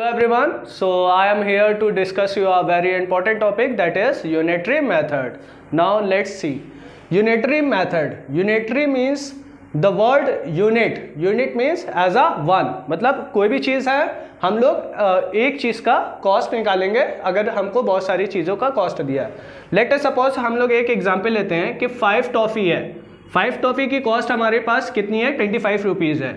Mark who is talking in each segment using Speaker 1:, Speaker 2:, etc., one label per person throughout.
Speaker 1: Hello everyone, so I am here to discuss you a very important topic, that is unitary method. Now let's see. Unitary method. Unitary means the word unit. Unit means as a one. मतलब कोई भी चीज़ है, हम लोग एक चीज़ का cost निकालेंगे अगर हमको बहुत सारी चीज़ों का कॉस्ट दिया है. लेट अस सपोज हम लोग एक एग्जाम्पल लेते हैं कि 5 टॉफ़ी है. 5 टॉफ़ी की कॉस्ट हमारे पास कितनी है? 25 रुपीज़ है.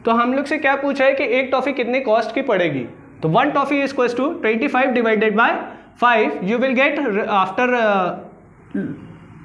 Speaker 1: तो हम लोग से क्या पूछा है कि एक टॉफ़ी कितनी कॉस्ट की पड़ेगी? तो 1 toffee is equals to 25 divided by 5. You will get after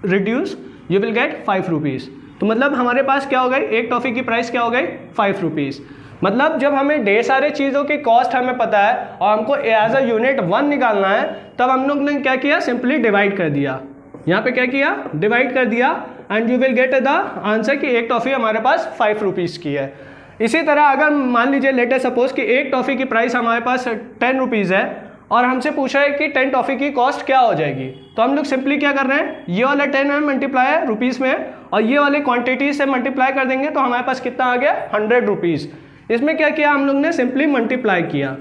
Speaker 1: reduce you will get 5 rupees. तो मतलब हमारे पास क्या हो गई? एक टॉफ़ी की प्राइस क्या हो गई? 5 रुपीज़. मतलब जब हमें ढेर सारे चीज़ों की कॉस्ट हमें पता है और हमको एज अ यूनिट 1 निकालना है, तब हम लोग ने क्या किया? सिंपली डिवाइड कर दिया. यहाँ पे क्या किया? डिवाइड कर दिया and you will get the answer कि एक टॉफ़ी हमारे पास 5 रुपीज़ की है. इसी तरह अगर मान लीजिए लेट अस सपोज कि एक टॉफ़ी की प्राइस हमारे पास 10 रुपीज़ है और हमसे पूछा है कि 10 टॉफ़ी की कॉस्ट क्या हो जाएगी, तो हम लोग सिंपली क्या कर रहे हैं? ये वाला 10 है मल्टीप्लाई है रुपीज़ में और ये वाले क्वांटिटी से मल्टीप्लाई कर देंगे तो हमारे पास कितना आ गया? 100 रुपीज़. इसमें क्या किया हम लोग ने? सिंपली मल्टीप्लाई किया.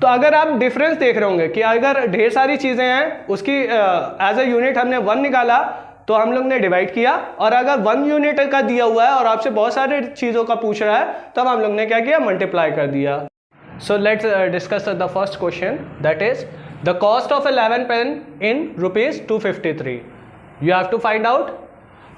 Speaker 1: तो अगर आप डिफरेंस देख रहे होंगे कि अगर ढेर सारी चीज़ें हैं उसकी एज अ यूनिट हमने 1 निकाला तो हम लोग ने डिवाइड किया, और अगर 1 यूनिट का दिया हुआ है और आपसे बहुत सारे चीज़ों का पूछ रहा है तब हम लोग ने क्या किया? मल्टीप्लाई कर दिया. So let's discuss the first question, that is the cost of 11 pen in ₹253. You have to find out.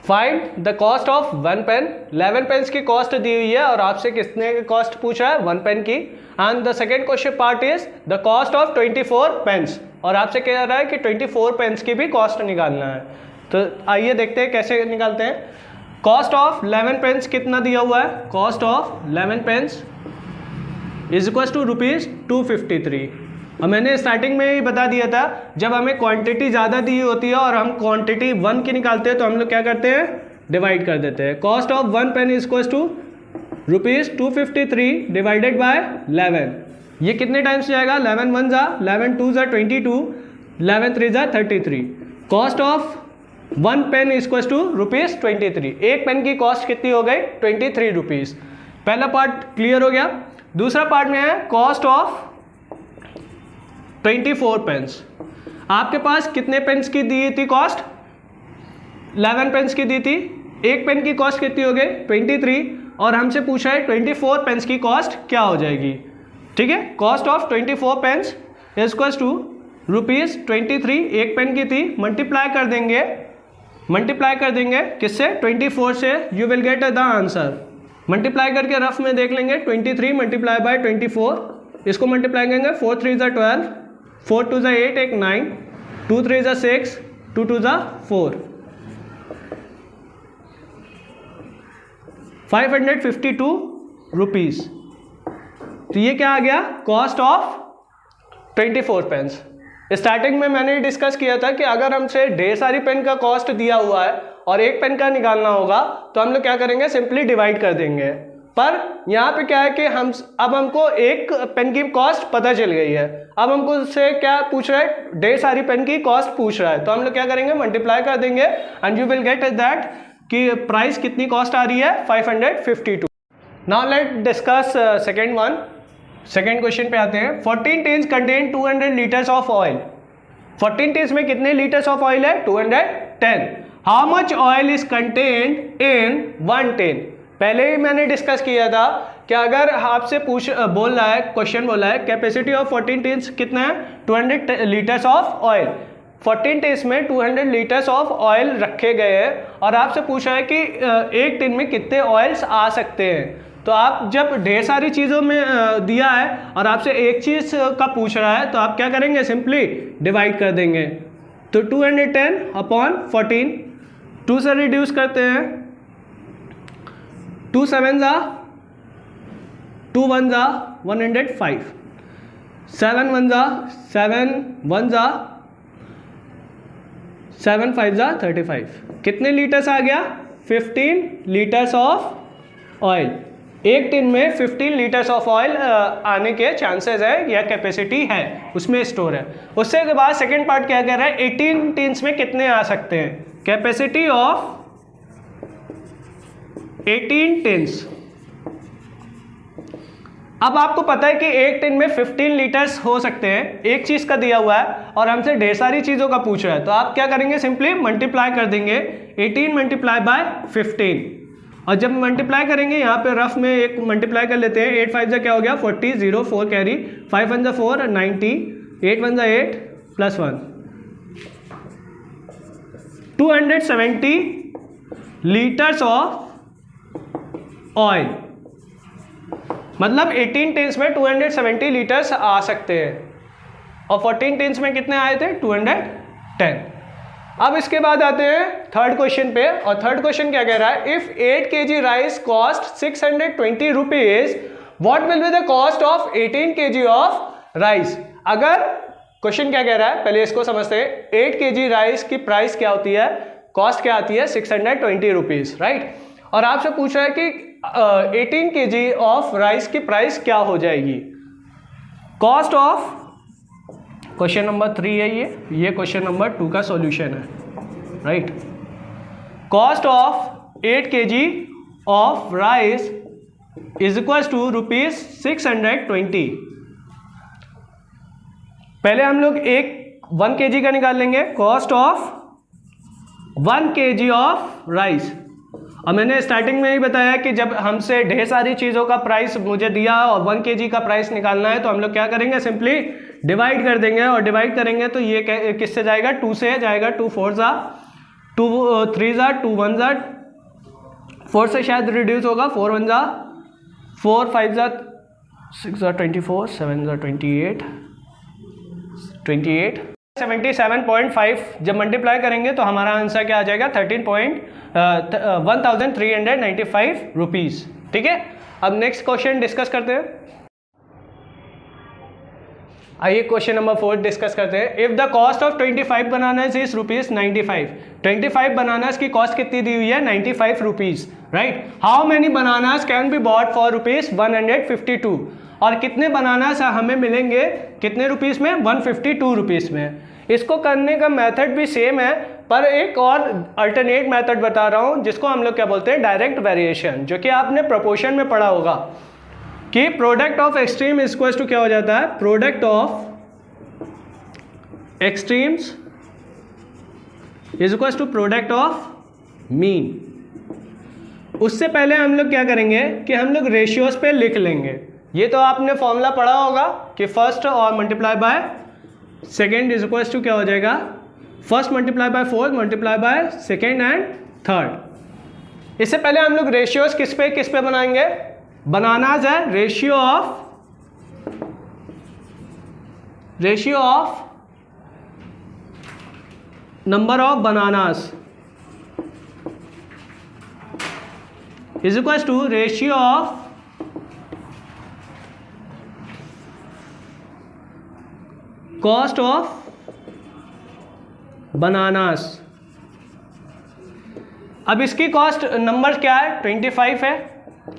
Speaker 1: Find the cost of 1 pen. 11 pens की कॉस्ट दी हुई है और आपसे कितने की कॉस्ट पूछा है? 1 पेन की. And the second question part is the cost of 24 pens, और आपसे कह रहा है कि 24 पेन्स की भी कॉस्ट निकालना है. तो आइए देखते हैं कैसे निकालते हैं. कॉस्ट ऑफ 11 पेन्स कितना दिया हुआ है? Cost of 11 pens is equal to ₹253. और मैंने स्टार्टिंग में ही बता दिया था, जब हमें क्वांटिटी ज़्यादा दी होती है और हम क्वांटिटी 1 की निकालते हैं तो हम लोग क्या करते हैं? डिवाइड कर देते हैं. Cost of 1 pen is equal to ₹253 divided by 11. ये कितने टाइम्स जाएगा? 11 1 जा, 11 2 जा 22, 11 3 जा 33. Cost of 1 pen is equal to ₹23. एक पेन की कॉस्ट कितनी हो गई? 23 रुपीज़. पहला पार्ट क्लियर हो गया. दूसरा पार्ट में है कॉस्ट ऑफ 24 पेन्स. आपके पास कितने पेन्स की दी थी कॉस्ट? 11 पेन्स की दी थी. एक पेन की कॉस्ट कितनी हो गई? 23, और हमसे पूछा है 24 पेन्स की कॉस्ट क्या हो जाएगी. ठीक है, cost of 24 pens is equal to ₹23. एक पेन की थी, मल्टीप्लाई कर देंगे. मल्टीप्लाई कर देंगे किससे? 24 से. You will get the answer. Multiply करके रफ में देख लेंगे. 23 मल्टीप्लाई बाय 24, इसको मल्टीप्लाई करेंगे. 4 3 जा 12, 4 2 जा 8 1 9, 2 3 जा 6, 2 2 जा 4. 552 रुपीज़. तो ये क्या आ गया? Cost of 24 pens. स्टार्टिंग में मैंने डिस्कस किया था कि अगर हमसे ढेर सारी पेन का कॉस्ट दिया हुआ है और एक पेन का निकालना होगा तो हम लोग क्या करेंगे? सिंपली डिवाइड कर देंगे. पर यहाँ पे क्या है कि अब हमको एक पेन की कॉस्ट पता चल गई है. अब हमको उससे क्या पूछ रहा है? ढेर सारी पेन की कॉस्ट पूछ रहा है. तो हम लोग क्या करेंगे? मल्टीप्लाई कर देंगे and you will get that कि प्राइस कितनी कॉस्ट आ रही है? 552. Now let discuss second one. Second question पे आते हैं. 14 tins contain 200 litres of oil. 14 tins में कितने लीटर्स ऑफ ऑयल है? 210. How much oil is contained in 1 tin. पहले ही मैंने डिस्कस किया था कि अगर आपसे बोल रहा है, क्वेश्चन बोला है कैपेसिटी ऑफ 14 टिन्स कितना है? 200 लीटर्स ऑफ ऑयल. 14 टिन्स में 200 लीटर्स ऑफ ऑयल रखे गए हैं और आपसे पूछा है कि एक टिन में कितने ऑयल्स आ सकते हैं. तो आप जब ढेर सारी चीज़ों में दिया है और आपसे एक चीज़ का पूछ रहा है तो आप क्या करेंगे? सिंपली डिवाइड कर देंगे. तो 210 अपॉन 14, 2 से रिड्यूस करते हैं. 2 7 जा 2 1 जा 105, 7 1 जा 7 1 जा 7 5 जा 35. कितने लीटर्स आ गया? 15 लीटर्स ऑफ ऑयल. एक टिन में 15 लीटर्स ऑफ ऑयल आने के चांसेस है या कैपेसिटी है, उसमें स्टोर है. उससे के बाद सेकेंड पार्ट क्या कह रहा है? 18 टिन्स में कितने आ सकते हैं? Capacity of 18 tins. अब आपको पता है कि एक टिन में 15 लीटर्स हो सकते हैं, एक चीज़ का दिया हुआ है और हमसे ढेर सारी चीज़ों का पूछ रहा है, तो आप क्या करेंगे, सिंपली मल्टीप्लाई कर देंगे 18 मल्टीप्लाई बाय 15, और जब मल्टीप्लाई करेंगे यहाँ पे रफ में एक मल्टीप्लाई कर लेते हैं, 8 5 क्या हो गया 40, 0 4 carry, 5 1 4 90, 8 1 8 plus 1 270 litres of oil, मतलब 18 टिन्स में 270 लीटर्स आ सकते हैं और 14 टिन्स में कितने आए थे 210। अब इसके बाद आते हैं थर्ड क्वेश्चन पे, और थर्ड क्वेश्चन क्या कह रहा है, if 8 kg rice cost 620 rupees what will be the cost of 18 kg of rice. अगर क्वेश्चन क्या कह रहा है, पहले इसको समझते हैं, 8 kg राइस की प्राइस क्या होती है, कॉस्ट क्या आती है 620 रुपीज, राइट। और आपसे पूछ रहा है कि 18 kg ऑफ राइस की प्राइस क्या हो जाएगी। कॉस्ट ऑफ, क्वेश्चन नंबर 3 है ये क्वेश्चन नंबर 2 का सॉल्यूशन है, right. Cost of 8 kg of rice is equal to rupees 620। पहले हम लोग 1 kg का निकाल लेंगे, cost of 1 kg of rice. और मैंने स्टार्टिंग में ही बताया कि जब हमसे ढेर सारी चीज़ों का प्राइस मुझे दिया और 1 kg का प्राइस निकालना है, तो हम लोग क्या करेंगे, सिंपली डिवाइड कर देंगे, और डिवाइड करेंगे तो ये किससे जाएगा, 2 से जाएगा, 2 4 जा, 2 3 जा, 2 1 जा, 4 से शायद रिड्यूस होगा, 4 1 जा, 4 5 जा, 6 जा 24, 7 जा 28, 77.5 जब मल्टीप्लाई करेंगे तो हमारा आंसर क्या आ जाएगा 13,395 रुपीज़, ठीक है। अब नेक्स्ट क्वेश्चन डिस्कस करते हैं। आइए क्वेश्चन नंबर 4 डिस्कस करते हैं। If the cost of 25 bananas is ₹95, 25 bananas की कॉस्ट कितनी दी हुई है 95 rupees, right. How many bananas can be bought for ₹152, और कितने बनानास हमें मिलेंगे कितने रुपीज़ में 152 रुपीज़ में। इसको करने का मेथड भी सेम है, पर एक और अल्टरनेट मेथड बता रहा हूँ जिसको हम लोग क्या बोलते हैं, डायरेक्ट वेरिएशन, जो कि आपने प्रोपोर्शन में पढ़ा होगा कि product of extreme equals to क्या हो जाता है, product of extremes is equals to product of mean. उससे पहले हम लोग क्या करेंगे कि हम लोग रेशियोज पे लिख लेंगे। ये तो आपने फॉर्मूला पढ़ा होगा कि फर्स्ट और multiply by second is equals to क्या हो जाएगा, first multiply by fourth multiply by second and third. इससे पहले हम लोग रेशियोज किस पे बनाएंगे, बनानास है, ratio of number of bananas is equals to ratio of cost of bananas. अब इसकी कॉस्ट नंबर क्या है 25 है,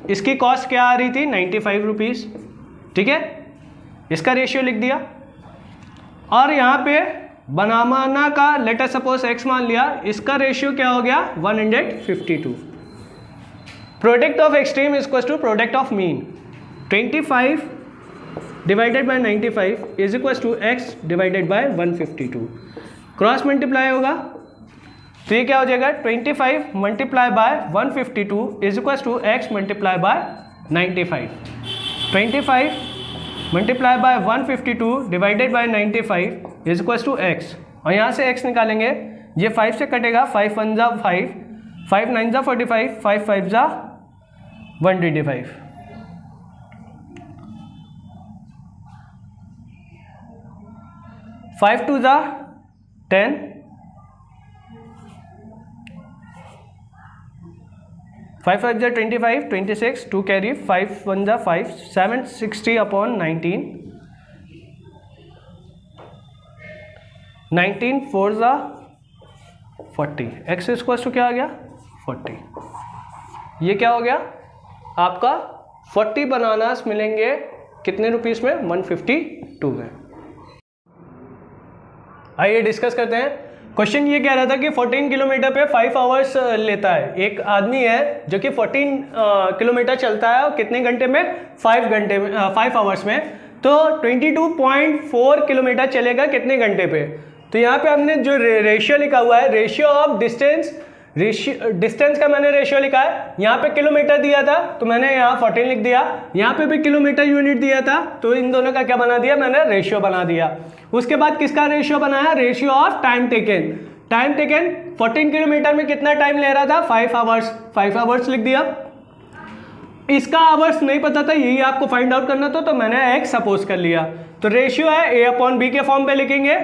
Speaker 1: इसकी कॉस्ट क्या आ रही थी 95 रुपीज़, ठीक है। इसका रेशियो लिख दिया, और यहाँ पे बनाना का लेटर सपोज x मान लिया, इसका रेशियो क्या हो गया 152। Product of extreme is equal to product of mean, 25 divided by 95 is equal to x divided by 152। Cross multiply होगा तो ये क्या हो जाएगा 25 multiply by 152 is equal to x multiply by 95। 25 multiply by 152 divided by 95 is equal to x, और यहाँ से x निकालेंगे, ये 5 से कटेगा, 5 1 जा 5, 5 9 जा 45, 5 5 जा 125, 5 2 जा 10, 5 5 जा 25, 26, 2 कैरी, 5 1 जा 5, 760 अपॉन 19, 19 4 जा 40, एक्स स्क्वायर टू क्या आ गया 40। ये क्या हो गया आपका 40 बनानास मिलेंगे कितने रुपीस में 152 में। आइए डिस्कस करते हैं। क्वेश्चन ये कह रहा था कि 14 किलोमीटर पे 5 आवर्स लेता है। एक आदमी है जो कि 14 किलोमीटर चलता है और कितने घंटे में, 5 आवर्स में। तो 22.4 किलोमीटर चलेगा कितने घंटे पे। तो यहाँ पे हमने जो रेशियो लिखा हुआ है, रेशियो ऑफ डिस्टेंस का मैंने रेशियो लिखा है। यहाँ पे किलोमीटर दिया था तो मैंने यहाँ 14 लिख दिया, यहाँ पे भी किलोमीटर यूनिट दिया था तो इन दोनों का क्या बना दिया, मैंने रेशियो बना दिया। उसके बाद किसका रेशियो बनाया, ratio of time taken. Time taken 14 kilometre में कितना टाइम ले रहा था, 5 आवर्स लिख दिया। इसका आवर्स नहीं पता था, यही आपको फाइंड आउट करना था तो मैंने x सपोज कर लिया। तो रेशियो है a/b के फॉर्म पे लिखेंगे।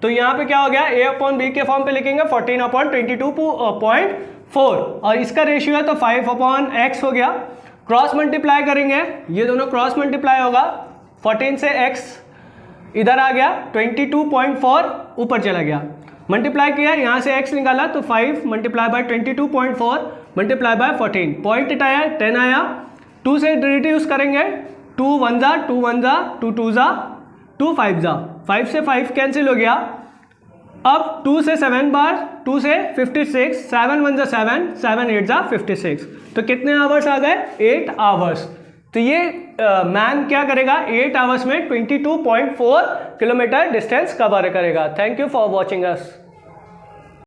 Speaker 1: तो यहाँ पे क्या हो गया, a/b के फॉर्म पे लिखेंगे 14/22.4 और इसका रेशियो है तो 5/x हो गया। क्रॉस मल्टीप्लाई करेंगे, ये दोनों क्रॉस मल्टीप्लाई होगा, 14 से x इधर आ गया, 22.4 ऊपर चला गया, मल्टीप्लाई किया, यहाँ से x निकाला तो 5 multiply by 22.4 multiply by 14, point आया 10 आया। 2 से रिड्यूस करेंगे, 2 1 जा 2 1 जा 2 2 जा 2 5 जा, 5 से 5 कैंसिल हो गया। अब 2 से 7 बार, 2 से 56, 7 1 जा 7, 7 8 जा 56। तो कितने आवर्स आ गए, 8 आवर्स। तो ये मैन क्या करेगा, 8 आवर्स में 22.4 किलोमीटर डिस्टेंस कवर करेगा। Thank you for watching us.